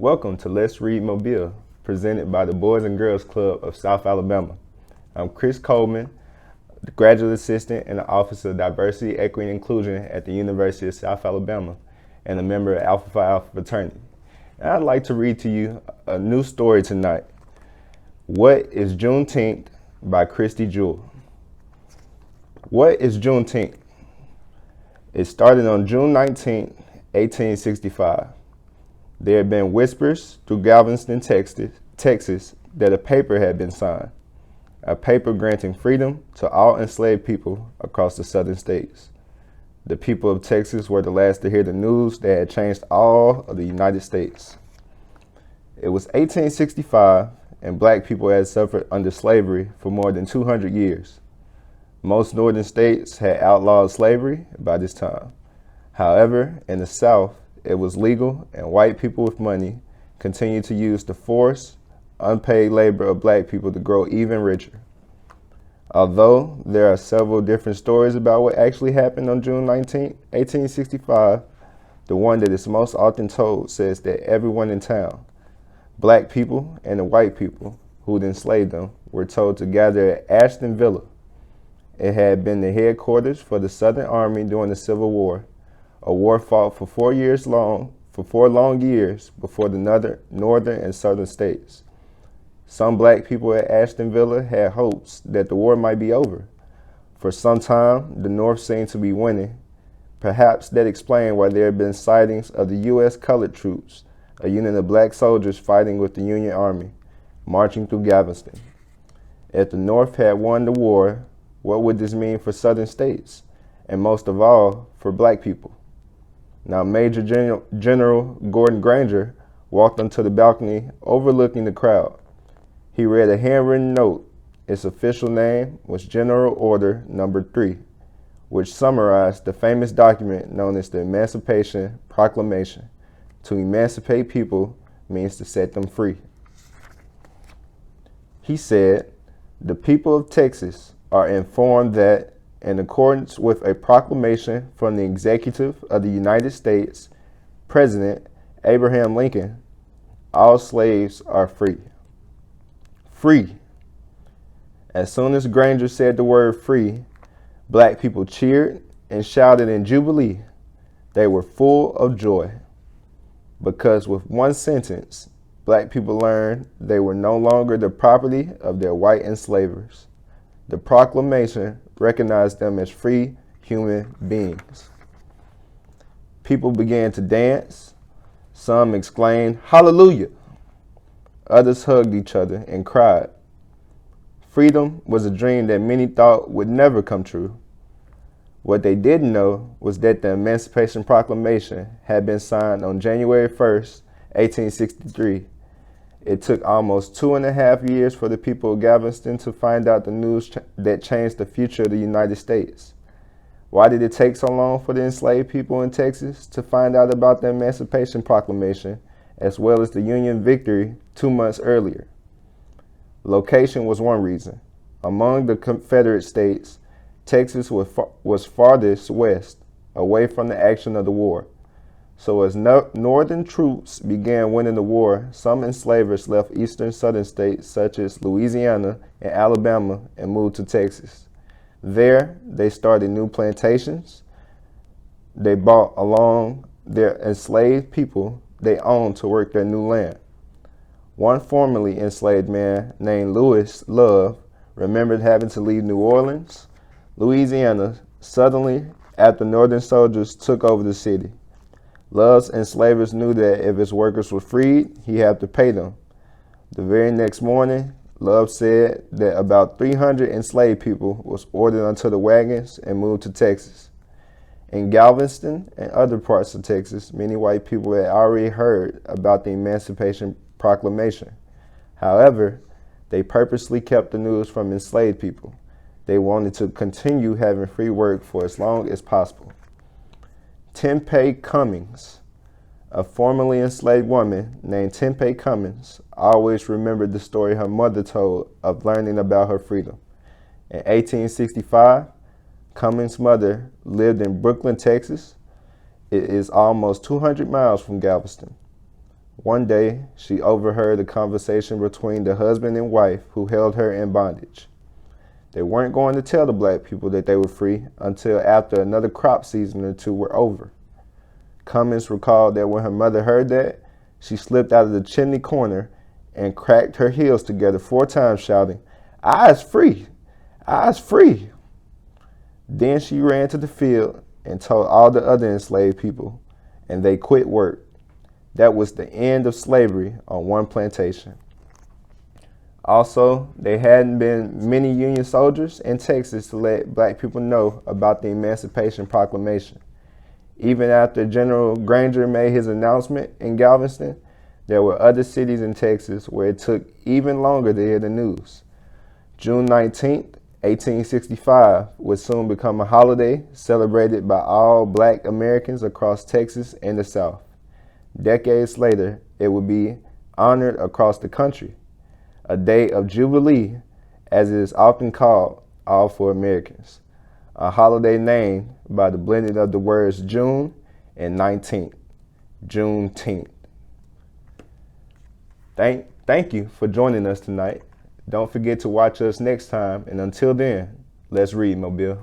Welcome to Let's Read Mobile, presented by the Boys and Girls Club of South Alabama. I'm Chris Coleman, the Graduate Assistant in the Office of Diversity, Equity, and Inclusion at the University of South Alabama, and a member of Alpha Phi Alpha fraternity. And I'd like to read to you a new story tonight, What is Juneteenth by Kirsti Jewell. What is Juneteenth? It started on June 19, 1865. There had been whispers through Galveston, Texas, that a paper had been signed, a paper granting freedom to all enslaved people across the southern states. The people of Texas were the last to hear the news that had changed all of the United States. It was 1865, and black people had suffered under slavery for more than 200 years. Most northern states had outlawed slavery by this time. However, in the South, it was legal, and white people with money continued to use the forced, unpaid labor of black people to grow even richer. Although there are several different stories about what actually happened on June 19, 1865, the one that is most often told says that everyone in town, black people and the white people who'd enslaved them, were told to gather at Ashton Villa. It had been the headquarters for the Southern Army during the Civil War, a war fought for 4 long years before the northern and southern states. Some black people at Ashton Villa had hopes that the war might be over. For some time, the North seemed to be winning. Perhaps that explained why there had been sightings of the U.S. colored troops, a unit of black soldiers fighting with the Union Army, marching through Galveston. If the North had won the war, what would this mean for southern states, and most of all, for black people? Now, Major General Gordon Granger walked onto the balcony overlooking the crowd. He read a handwritten note. Its official name was General Order Number 3, which summarized the famous document known as the Emancipation Proclamation. To emancipate people means to set them free. He said, "The people of Texas are informed that, in accordance with a proclamation from the Executive of the United States, President Abraham Lincoln, all slaves are free." Free. As soon as Granger said the word free, black people cheered and shouted in jubilee. They were full of joy. Because with one sentence, black people learned they were no longer the property of their white enslavers. The proclamation recognized them as free human beings. People began to dance. Some exclaimed, "Hallelujah!" Others hugged each other and cried. Freedom was a dream that many thought would never come true. What they didn't know was that the Emancipation Proclamation had been signed on January 1st, 1863. It took almost 2.5 years for the people of Galveston to find out the news that changed the future of the United States. Why did it take so long for the enslaved people in Texas to find out about the Emancipation Proclamation, as well as the Union victory 2 months earlier? Location was one reason. Among the Confederate states, Texas was farthest west, away from the action of the war. So as northern troops began winning the war, some enslavers left eastern southern states such as Louisiana and Alabama and moved to Texas. There, they started new plantations. They brought along their enslaved people they owned to work their new land. One formerly enslaved man named Louis Love remembered having to leave New Orleans, Louisiana, suddenly after northern soldiers took over the city. Love's enslavers knew that if his workers were freed, he had to pay them. The very next morning, Love said that about 300 enslaved people was ordered onto the wagons and moved to Texas. In Galveston and other parts of Texas, many white people had already heard about the Emancipation Proclamation. However, they purposely kept the news from enslaved people. They wanted to continue having free work for as long as possible. Tempeh Cummings, a formerly enslaved woman named Tempeh Cummings, always remembered the story her mother told of learning about her freedom. In 1865, Cummings' mother lived in Brooklyn, Texas. It is almost 200 miles from Galveston. One day, she overheard a conversation between the husband and wife who held her in bondage. They weren't going to tell the black people that they were free until after another crop season or two were over. Cummings recalled that when her mother heard that, she slipped out of the chimney corner and cracked her heels together 4 times, shouting, "I's free! I's free!" Then she ran to the field and told all the other enslaved people, and they quit work. That was the end of slavery on one plantation. Also, there hadn't been many Union soldiers in Texas to let black people know about the Emancipation Proclamation. Even after General Granger made his announcement in Galveston, there were other cities in Texas where it took even longer to hear the news. June 19th, 1865 would soon become a holiday celebrated by all black Americans across Texas and the South. Decades later, it would be honored across the country, a day of jubilee, as it is often called, all for Americans, a holiday named by the blending of the words June and 19th, Juneteenth. Thank you for joining us tonight. Don't forget to watch us next time, and until then, let's read, Mobile.